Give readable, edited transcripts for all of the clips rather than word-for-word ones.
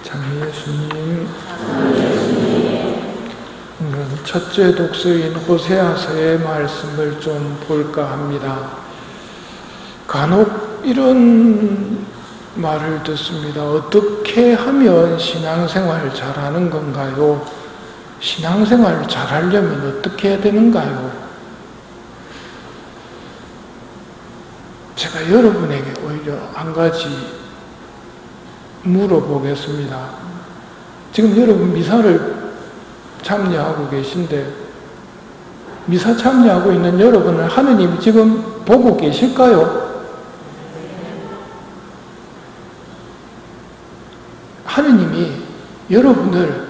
장미예수님, 첫째 독서인 호세아서의 말씀을 좀 볼까 합니다. 간혹 이런 말을 듣습니다. 어떻게 하면 신앙생활을 잘하는 건가요? 신앙생활을 잘하려면 어떻게 해야 되는가요? 제가 여러분에게 오히려 한 가지 물어보겠습니다. 지금 여러분 미사를 참여하고 계신데, 미사 참여하고 있는 여러분을 하느님이 지금 보고 계실까요? 하느님이 여러분을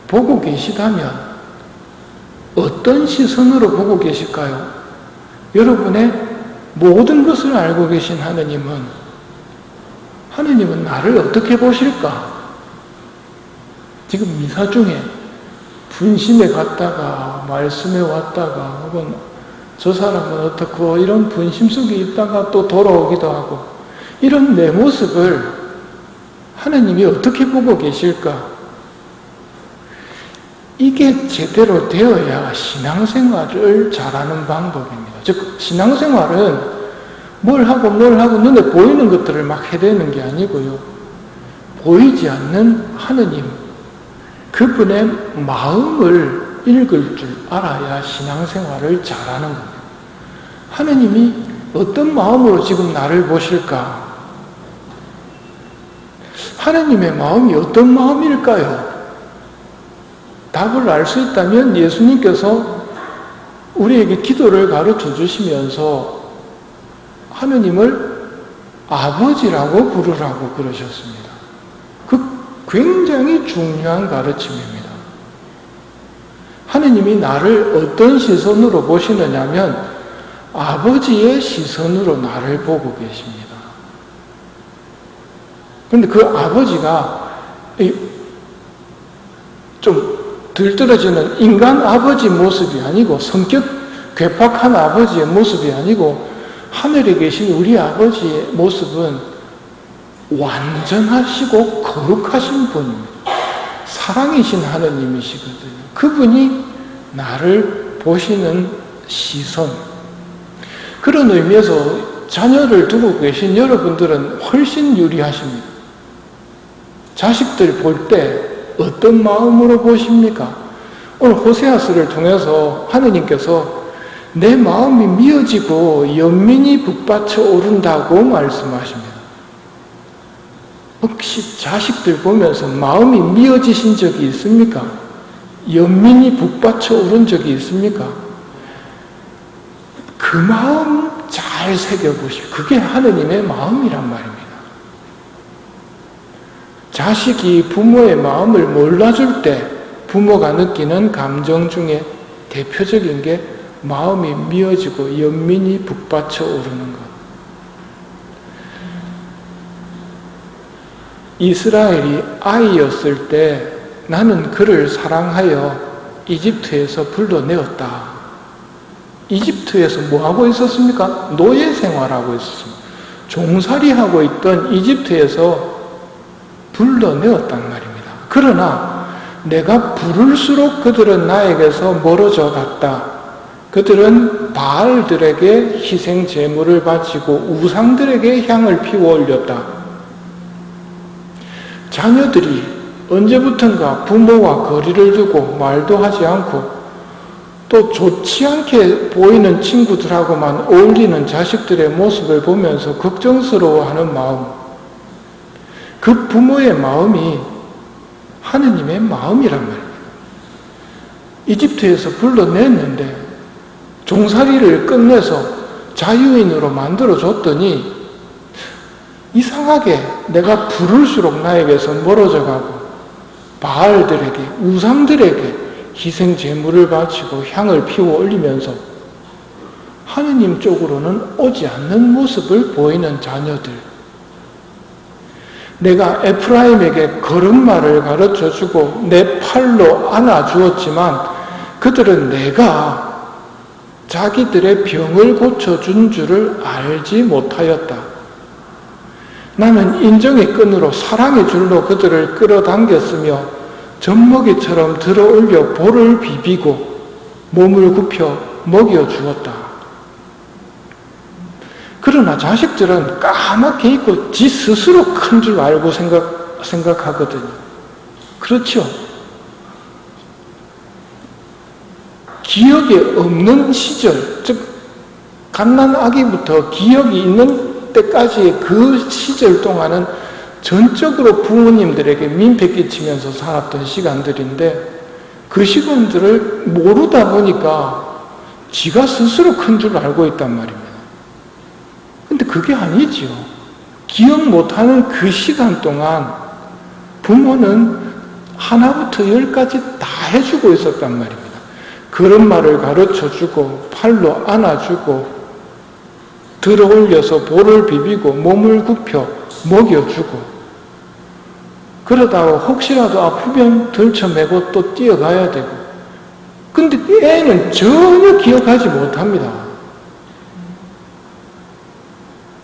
보고 계시다면 어떤 시선으로 보고 계실까요? 여러분의 모든 것을 알고 계신 하느님은 나를 어떻게 보실까? 지금 미사 중에 분심에 갔다가 말씀에 왔다가 혹은 저 사람은 어떻고 이런 분심 속에 있다가 또 돌아오기도 하고, 이런 내 모습을 하느님이 어떻게 보고 계실까? 이게 제대로 되어야 신앙생활을 잘하는 방법입니다. 즉, 신앙생활은 뭘 하고 눈에 보이는 것들을 막 해대는 게 아니고요. 보이지 않는 하느님, 그분의 마음을 읽을 줄 알아야 신앙생활을 잘하는 겁니다. 하느님이 어떤 마음으로 지금 나를 보실까? 하느님의 마음이 어떤 마음일까요? 답을 알 수 있다면 예수님께서 우리에게 기도를 가르쳐 주시면서 하느님을 아버지라고 부르라고 그러셨습니다. 그 굉장히 중요한 가르침입니다. 하느님이 나를 어떤 시선으로 보시느냐면 아버지의 시선으로 나를 보고 계십니다. 그런데 그 아버지가 좀 들떨어지는 인간 아버지 모습이 아니고, 성격 괴팍한 아버지의 모습이 아니고, 하늘에 계신 우리 아버지의 모습은 완전하시고 거룩하신 분입니다. 사랑이신 하느님이시거든요. 그분이 나를 보시는 시선, 그런 의미에서 자녀를 두고 계신 여러분들은 훨씬 유리하십니다. 자식들 볼 때 어떤 마음으로 보십니까? 오늘 호세아서를 통해서 하느님께서 내 마음이 미어지고 연민이 북받쳐 오른다고 말씀하십니다. 혹시 자식들 보면서 마음이 미어지신 적이 있습니까? 연민이 북받쳐 오른 적이 있습니까? 그 마음 잘 새겨보시오. 그게 하느님의 마음이란 말입니다. 자식이 부모의 마음을 몰라줄 때 부모가 느끼는 감정 중에 대표적인 게 마음이 미어지고 연민이 북받쳐 오르는 것. 이스라엘이 아이였을 때 나는 그를 사랑하여 이집트에서 불러내었다. 이집트에서 뭐하고 있었습니까? 노예 생활하고 있었습니다. 종살이하고 있던 이집트에서 불러내었단 말입니다. 그러나 내가 부를수록 그들은 나에게서 멀어져 갔다. 그들은 바알들에게 희생 제물을 바치고 우상들에게 향을 피워 올렸다. 자녀들이 언제부턴가 부모와 거리를 두고 말도 하지 않고 또 좋지 않게 보이는 친구들하고만 어울리는 자식들의 모습을 보면서 걱정스러워하는 마음, 그 부모의 마음이 하느님의 마음이란 말입니다. 이집트에서 불러냈는데 종살이를 끝내서 자유인으로 만들어줬더니 이상하게 내가 부를수록 나에게서 멀어져 가고 바알들에게, 우상들에게 희생 제물을 바치고 향을 피워 올리면서 하느님 쪽으로는 오지 않는 모습을 보이는 자녀들. 내가 에프라임에게 걸음마를 가르쳐주고 내 팔로 안아주었지만 그들은 내가 자기들의 병을 고쳐준 줄을 알지 못하였다. 나는 인정의 끈으로 사랑의 줄로 그들을 끌어당겼으며 젖먹이처럼 들어올려 볼을 비비고 몸을 굽혀 먹여 주었다. 그러나 자식들은 까맣게 있고 지 스스로 큰 줄 알고 생각하거든요. 그렇죠? 기억이 없는 시절, 즉 갓난아기부터 기억이 있는 때까지의 그 시절 동안은 전적으로 부모님들에게 민폐 끼치면서 살았던 시간들인데 그 시간들을 모르다 보니까 지가 스스로 큰 줄 알고 있단 말입니다. 근데 그게 아니지요. 기억 못하는 그 시간 동안 부모는 하나부터 열까지 다 해주고 있었단 말입니다. 걸음마를 가르쳐주고 팔로 안아주고 들어올려서 볼을 비비고 몸을 굽혀 먹여주고 그러다가 혹시라도 아프면 들쳐매고 또 뛰어가야 되고 근데 애는 전혀 기억하지 못합니다.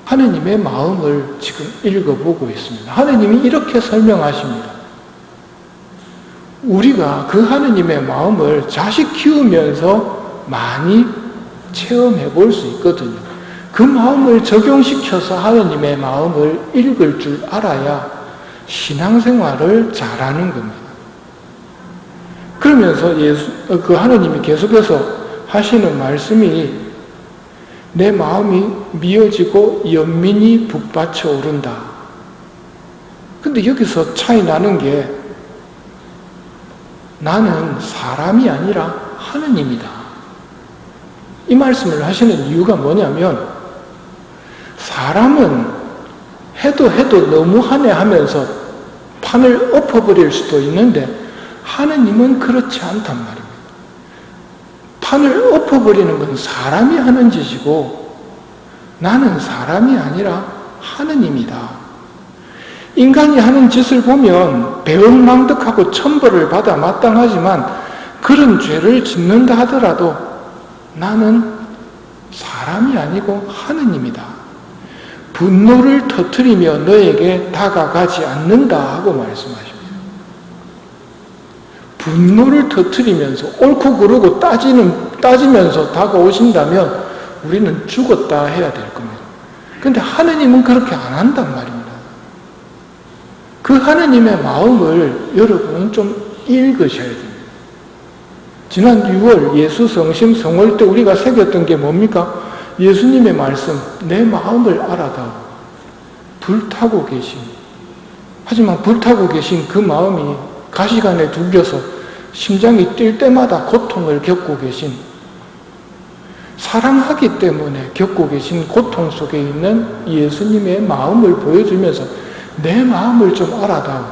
하느님의 마음을 지금 읽어보고 있습니다. 하느님이 이렇게 설명하십니다. 우리가 그 하느님의 마음을 자식 키우면서 많이 체험해 볼 수 있거든요. 그 마음을 적용시켜서 하느님의 마음을 읽을 줄 알아야 신앙생활을 잘하는 겁니다. 그러면서 그 하느님이 계속해서 하시는 말씀이 내 마음이 미어지고 연민이 북받쳐 오른다. 근데 여기서 차이 나는 게 나는 사람이 아니라 하느님이다. 이 말씀을 하시는 이유가 뭐냐면 사람은 해도 너무하네 하면서 판을 엎어버릴 수도 있는데 하느님은 그렇지 않단 말입니다. 판을 엎어버리는 건 사람이 하는 짓이고 나는 사람이 아니라 하느님이다. 인간이 하는 짓을 보면 배은망덕하고 천벌을 받아 마땅하지만 그런 죄를 짓는다 하더라도 나는 사람이 아니고 하느님이다. 분노를 터뜨리며 너에게 다가가지 않는다 하고 말씀하십니다. 분노를 터뜨리면서 옳고 그르고 따지면서 다가오신다면 우리는 죽었다 해야 될 겁니다. 그런데 하느님은 그렇게 안 한단 말입니다. 그 하느님의 마음을 여러분은 좀 읽으셔야 됩니다. 지난 6월 예수 성심 성월 때 우리가 새겼던 게 뭡니까? 예수님의 말씀, 내 마음을 알아다오. 불타고 계신. 하지만 불타고 계신 그 마음이 가시관에 둘려서 심장이 뛸 때마다 고통을 겪고 계신, 사랑하기 때문에 겪고 계신 고통 속에 있는 예수님의 마음을 보여주면서 내 마음을 좀 알아다오.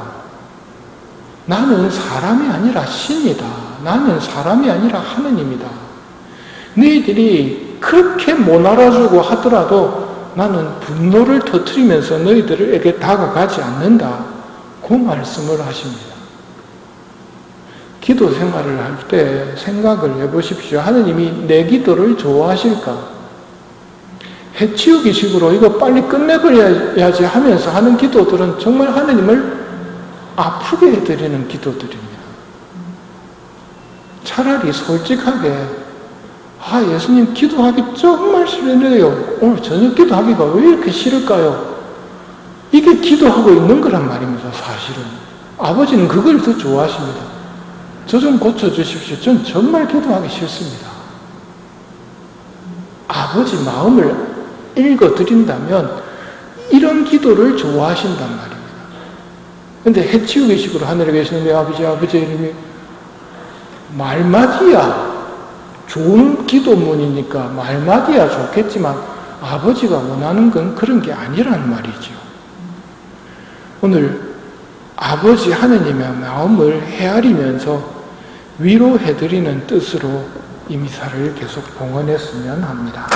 나는 사람이 아니라 신이다. 나는 사람이 아니라 하느님이다. 너희들이 그렇게 못 알아주고 하더라도 나는 분노를 터뜨리면서 너희들에게 다가가지 않는다. 그 말씀을 하십니다. 기도 생활을 할 때 생각을 해보십시오. 하느님이 내 기도를 좋아하실까? 해치우기식으로 이거 빨리 끝내버려야지 하면서 하는 기도들은 정말 하느님을 아프게 해드리는 기도들입니다. 차라리 솔직하게 예수님 기도하기 정말 싫네요. 오늘 저녁 기도하기가 왜 이렇게 싫을까요? 이게 기도하고 있는 거란 말입니다. 사실은 아버지는 그걸 더 좋아하십니다. 저 좀 고쳐주십시오. 전 정말 기도하기 싫습니다. 아버지 마음을 읽어드린다면 이런 기도를 좋아하신단 말입니다. 그런데 해치우기식으로 하늘에 계시는 내 아버지의 이름이 말마디야 좋은 기도문이니까 말마디야 좋겠지만 아버지가 원하는 건 그런 게 아니란 말이죠. 오늘 아버지 하느님의 마음을 헤아리면서 위로해드리는 뜻으로 이 미사를 계속 봉헌했으면 합니다.